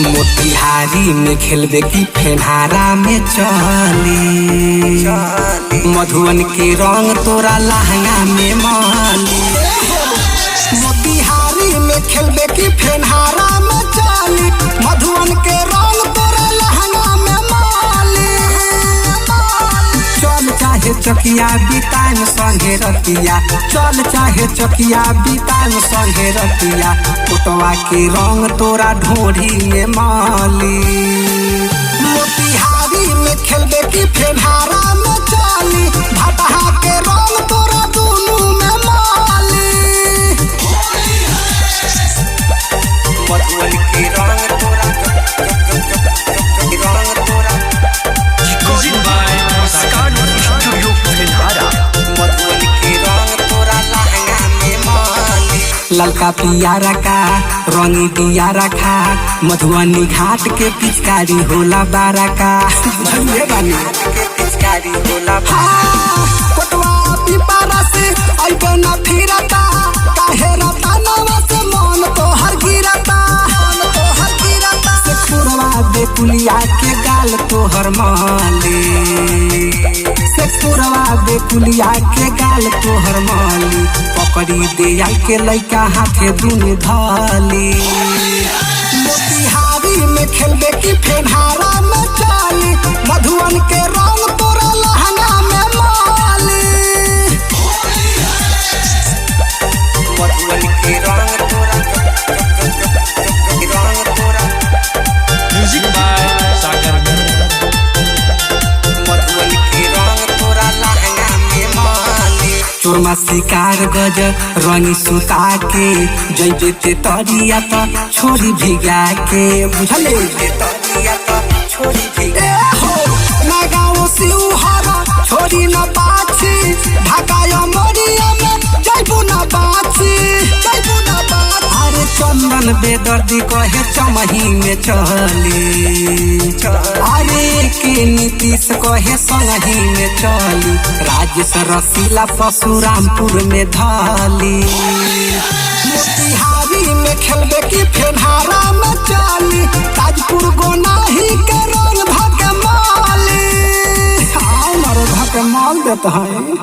मोतिहारी में खेलबे की फेनहारा में चली, मधुवन के रंग तोरा लहंगा में माली। मोतिहारी में खेलबे की फेनहारा में चली, मधुवन के रंग तोरा लहंगा में माली। चल चाहे चकिया बितान संगे रतिया, चल चाहे चकिया बितान संगे रतिया, फोटवा के रंग तोरा ढोरी में माली। मोतिहारी में खेलबे की फेनहारा में चली, भटहा के रंग तोरा दोनों में माली। मधुवन के रंग तोरा ललका पियारा का रंगी दिया रखा, मधुबनी घाट के पिचकारी होला बारा का। पिचकारी होला कोटवा पिपारा से अइबे न फिरता, काहे रतनवा से मन तोहर गिरता, मन तोहर गिरता। से पुरवा दे पुलिया के गाल तोहर माली, से पुरवा दे पुलिया के गाल तोहर माली। पकड़ी दे आई के लइका हाथे दुनु धाली। मोतिहारी में खेलबे की फेनहारा में चली, मधुवन के रंग तोरा लहंगा में माली। मधुवन के रंग तोरा म्यूजिक बाय सागर। मधुवन के रंग तोरा लहंगा में माली। चोरमा शिकार गज रंगी सुता के, जैबे ते तरिया त छोरी भिगा के, बुझले ते तरिया त छोरी भिगा। हो ना गाँव सिउहरा छोरी न बाछी, ढाकाया मोरिया में जैबू न बाछी, जैबू न बाछी। अरे चंदन बेदर्दी कहे चमही में चली, अरे के नीतीश कहे संगही में चली, राजेश रसीला परशुरामपुर में धाली। मोतिहारी में खेलबे की फेनहारा में चली, ताजपुर गोनाही के रंग धके माली। हाँ मर धके माल देता है।